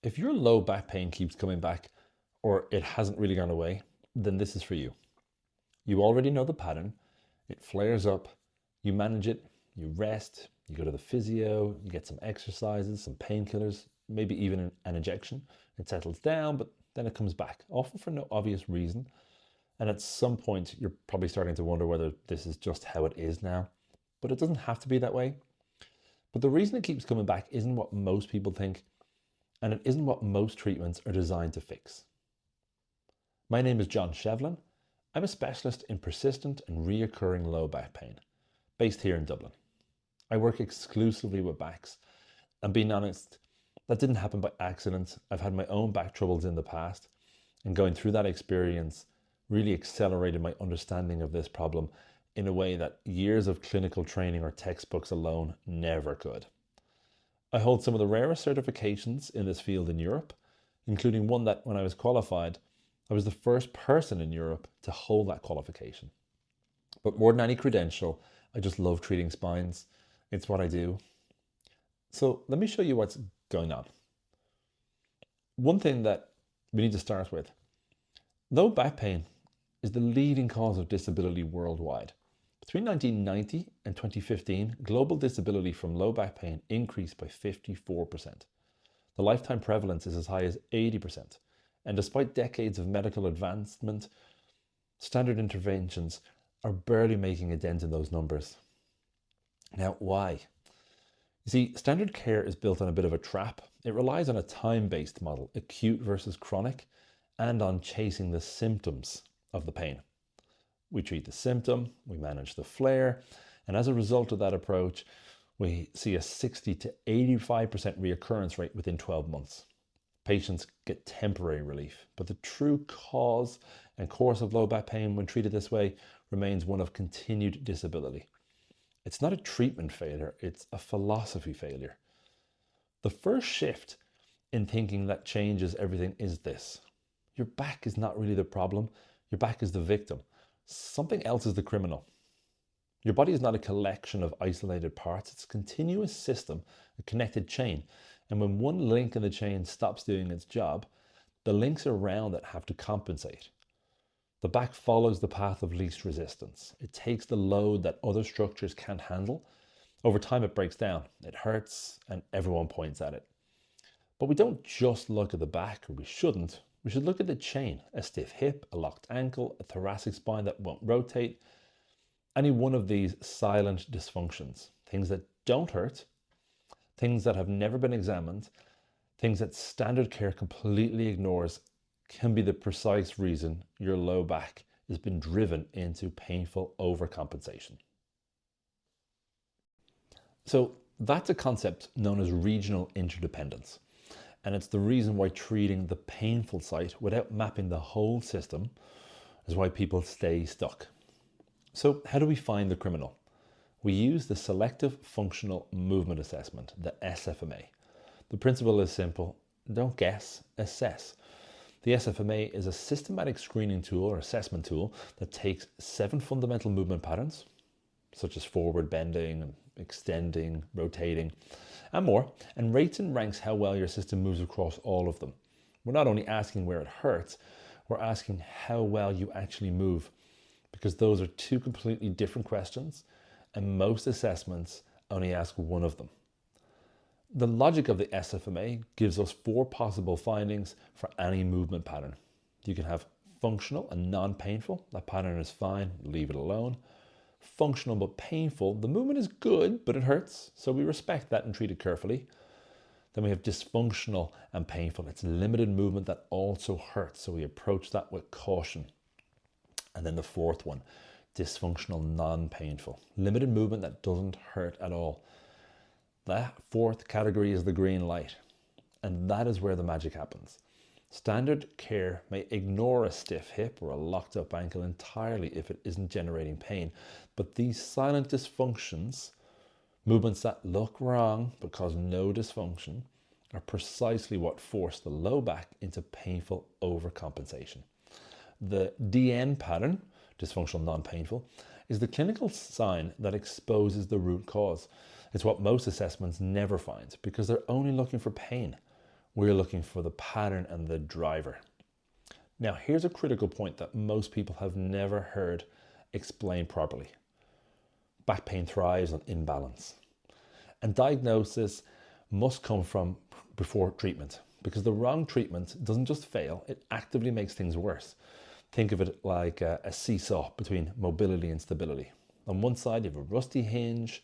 If your low back pain keeps coming back or it hasn't really gone away, then this is for you. You already know the pattern. It flares up, you manage it, you rest, you go to the physio, you get some exercises, some painkillers, maybe even an injection. It settles down, but then it comes back, often for no obvious reason. And at some point, you're probably starting to wonder whether this is just how it is now. But it doesn't have to be that way. But the reason it keeps coming back isn't what most people think, and it isn't what most treatments are designed to fix. My name is John Shevlin. I'm a specialist in persistent and reoccurring low back pain, based here in Dublin. I work exclusively with backs, and being honest, that didn't happen by accident. I've had my own back troubles in the past, and going through that experience really accelerated my understanding of this problem in a way that years of clinical training or textbooks alone never could. I hold some of the rarest certifications in this field in Europe, including one that when I was qualified, I was the first person in Europe to hold that qualification. But more than any credential, I just love treating spines. It's what I do. So let me show you what's going on. One thing that we need to start with, low back pain is the leading cause of disability worldwide. Between 1990 and 2015, global disability from low back pain increased by 54%. The lifetime prevalence is as high as 80%. And despite decades of medical advancement, standard interventions are barely making a dent in those numbers. Now, why? You see, standard care is built on a bit of a trap. It relies on a time-based model, acute versus chronic, and on chasing the symptoms of the pain. We treat the symptom, we manage the flare, and as a result of that approach, we see a 60 to 85% reoccurrence rate within 12 months. Patients get temporary relief, but the true cause and course of low back pain when treated this way remains one of continued disability. It's not a treatment failure, it's a philosophy failure. The first shift in thinking that changes everything is this. Your back is not really the problem, your back is the victim. Something else is the criminal. Your body is not a collection of isolated parts, it's a continuous system, a connected chain. And when one link in the chain stops doing its job, the links around it have to compensate. The back follows the path of least resistance. It takes the load that other structures can't handle. Over time it breaks down, it hurts, and everyone points at it. But we don't just look at the back, or we shouldn't. We should look at the chain, a stiff hip, a locked ankle, a thoracic spine that won't rotate. Any one of these silent dysfunctions, things that don't hurt, things that have never been examined, things that standard care completely ignores, can be the precise reason your low back has been driven into painful overcompensation. So that's a concept known as regional interdependence. And it's the reason why treating the painful site without mapping the whole system is why people stay stuck. So how do we find the criminal? We use the Selective Functional Movement Assessment, the SFMA. The principle is simple. Don't guess, assess. The SFMA is a systematic screening tool or assessment tool that takes 7 fundamental movement patterns, such as forward bending, extending, rotating, and more, and rates and ranks how well your system moves across all of them. We're not only asking where it hurts, we're asking how well you actually move, because those are 2 completely different questions, and most assessments only ask one of them. The logic of the SFMA gives us 4 possible findings for any movement pattern. You can have functional and non-painful. That pattern is fine, leave it alone. Functional but painful, the movement is good, but it hurts, so we respect that and treat it carefully. Then we have dysfunctional and painful. It's limited movement that also hurts, so we approach that with caution. And then the 4th one, dysfunctional non-painful. Limited movement that doesn't hurt at all. That 4th category is the green light, and that is where the magic happens. Standard care may ignore a stiff hip or a locked up ankle entirely if it isn't generating pain, but these silent dysfunctions, movements that look wrong but cause no dysfunction, are precisely what force the low back into painful overcompensation. The DN pattern, dysfunctional non-painful, is the clinical sign that exposes the root cause. It's what most assessments never find because they're only looking for pain. We're looking for the pattern and the driver. Now, here's a critical point that most people have never heard explained properly. Back pain thrives on imbalance. And diagnosis must come from before treatment, because the wrong treatment doesn't just fail, it actively makes things worse. Think of it like a seesaw between mobility and stability. On one side, you have a rusty hinge,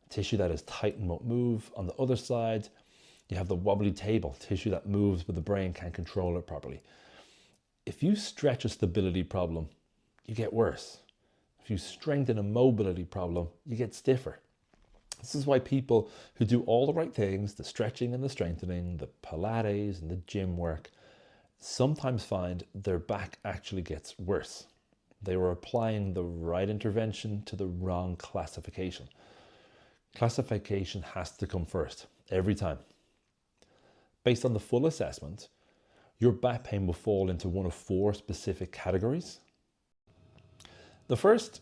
tissue that is tight and won't move. On the other side, you have the wobbly table, tissue that moves but the brain can't control it properly. If you stretch a stability problem, you get worse. If you strengthen a mobility problem, you get stiffer. This is why people who do all the right things, the stretching and the strengthening, the Pilates and the gym work, sometimes find their back actually gets worse. They were applying the right intervention to the wrong classification. Classification has to come first, every time. Based on the full assessment, your back pain will fall into one of 4 specific categories. The first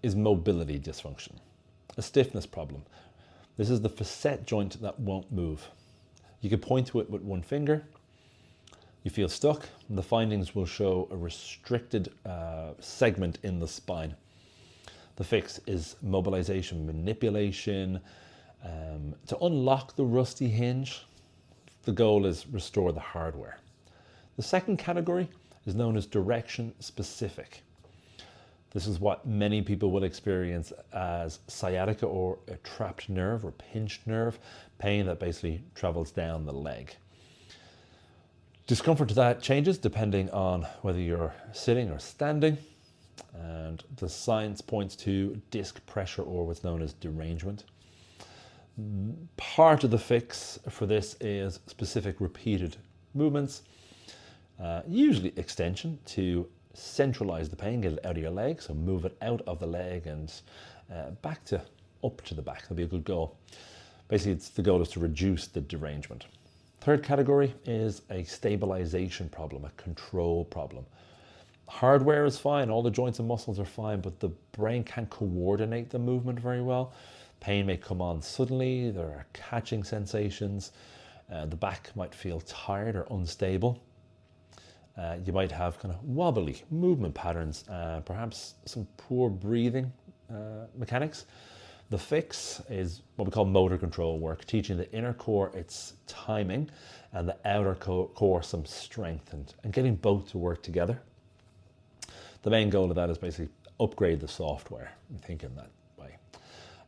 is mobility dysfunction, a stiffness problem. This is the facet joint that won't move. You can point to it with one finger. You feel stuck, and the findings will show a restricted segment in the spine. The fix is mobilization, manipulation. To unlock the rusty hinge, the goal is restore the hardware. The second category is known as direction specific. This is what many people will experience as sciatica, or a trapped nerve or pinched nerve, pain that basically travels down the leg. Discomfort to that changes depending on whether you're sitting or standing, and the science points to disc pressure, or what's known as derangement. Part of the fix for this is specific repeated movements, usually extension, to centralize the pain, get it out of your leg, so move it out of the leg and back to up to the back. That'll be a good goal. Basically, the goal is to reduce the derangement. Third category is a stabilization problem, a control problem. Hardware is fine, all the joints and muscles are fine, but the brain can't coordinate the movement very well. Pain may come on suddenly, there are catching sensations, the back might feel tired or unstable. You might have kind of wobbly movement patterns, perhaps some poor breathing mechanics. The fix is what we call motor control work, teaching the inner core its timing and the outer core some strength, and getting both to work together. The main goal of that is basically upgrade the software and think in that way.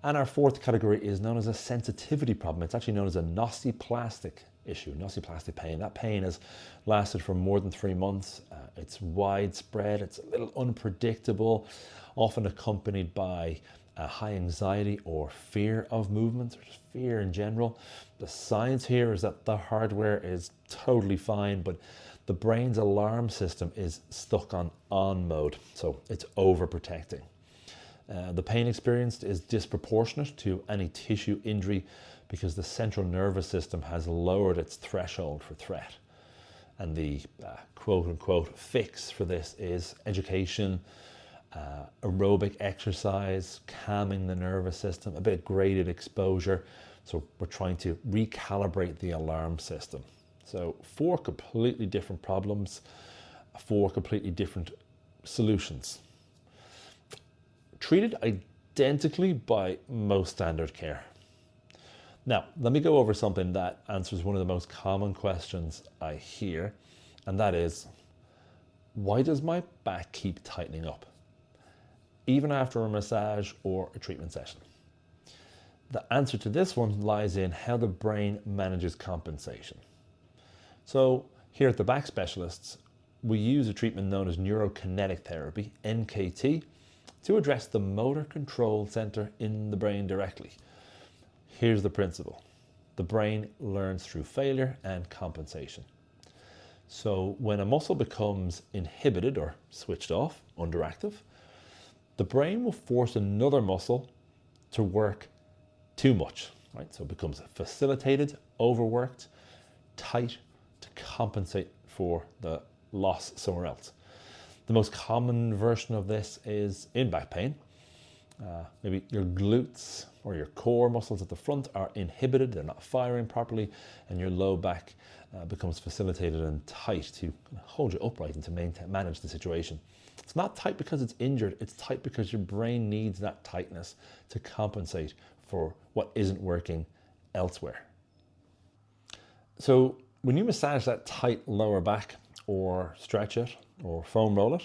And our fourth category is known as a sensitivity problem. It's actually known as a nociplastic issue, nociplastic pain. That pain has lasted for more than 3 months. It's widespread, it's a little unpredictable, often accompanied by high anxiety or fear of movement, or just fear in general. The science here is that the hardware is totally fine, but the brain's alarm system is stuck on mode, so it's overprotecting. The pain experienced is disproportionate to any tissue injury because the central nervous system has lowered its threshold for threat. And the quote-unquote fix for this is education, aerobic exercise, calming the nervous system, a bit of graded exposure. So we're trying to recalibrate the alarm system. So 4 completely different problems, 4 completely different solutions. Treated identically by most standard care. Now, let me go over something that answers one of the most common questions I hear, and that is, why does my back keep tightening up, even after a massage or a treatment session? The answer to this one lies in how the brain manages compensation. So here at the Back Specialists, we use a treatment known as Neurokinetic Therapy, NKT, to address the motor control center in the brain directly. Here's the principle. The brain learns through failure and compensation. So when a muscle becomes inhibited or switched off, underactive, the brain will force another muscle to work too much, right? So it becomes facilitated, overworked, tight to compensate for the loss somewhere else. The most common version of this is in back pain. Maybe your glutes or your core muscles at the front are inhibited, they're not firing properly, and your low back becomes facilitated and tight to hold you upright and to manage the situation. It's not tight because it's injured, it's tight because your brain needs that tightness to compensate for what isn't working elsewhere. So when you massage that tight lower back or stretch it or foam roll it,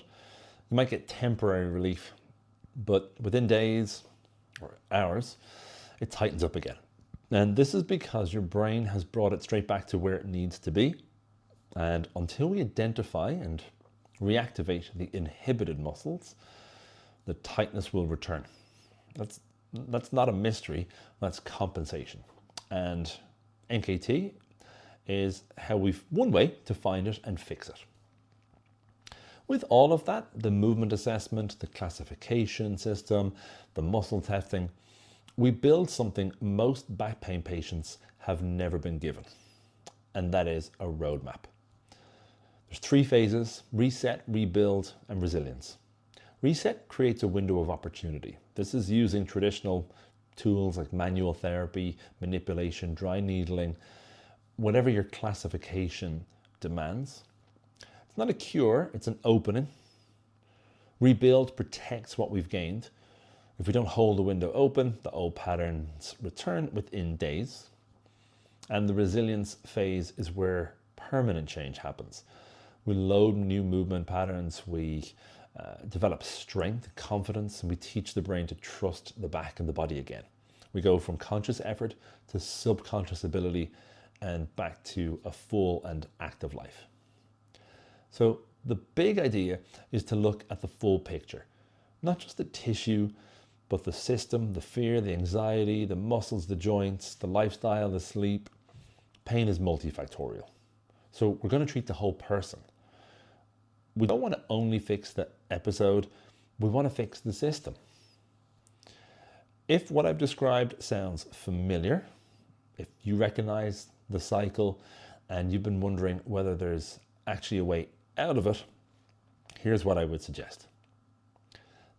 you might get temporary relief, but within days or hours, it tightens up again. And this is because your brain has brought it straight back to where it needs to be. And until we identify and reactivate the inhibited muscles, the tightness will return. That's not a mystery, that's compensation. And NKT is one way to find it and fix it. With all of that, the movement assessment, the classification system, the muscle testing, we build something most back pain patients have never been given, and that is a roadmap. There's 3 phases: reset, rebuild, and resilience. Reset creates a window of opportunity. This is using traditional tools like manual therapy, manipulation, dry needling, whatever your classification demands. It's not a cure, it's an opening. Rebuild protects what we've gained. If we don't hold the window open, the old patterns return within days. And the resilience phase is where permanent change happens. We load new movement patterns, we develop strength, confidence, and we teach the brain to trust the back and the body again. We go from conscious effort to subconscious ability and back to a full and active life. So the big idea is to look at the full picture, not just the tissue, but the system, the fear, the anxiety, the muscles, the joints, the lifestyle, the sleep. Pain is multifactorial. So we're going to treat the whole person. We don't want to only fix the episode, we want to fix the system. If what I've described sounds familiar, if you recognize the cycle and you've been wondering whether there's actually a way out of it, here's what I would suggest.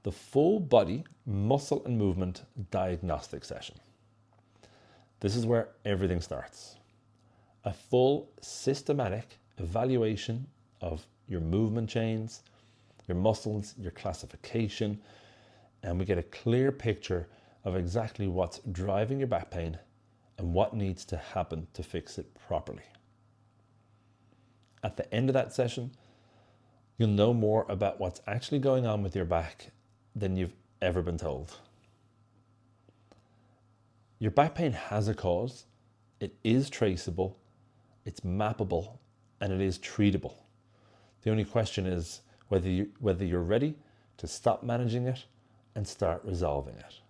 The full body muscle and movement diagnostic session. This is where everything starts. A full systematic evaluation of your movement chains, your muscles, your classification, and we get a clear picture of exactly what's driving your back pain and what needs to happen to fix it properly. At the end of that session, you'll know more about what's actually going on with your back than you've ever been told. Your back pain has a cause, it is traceable, it's mappable, and it is treatable. The only question is whether you're ready to stop managing it and start resolving it.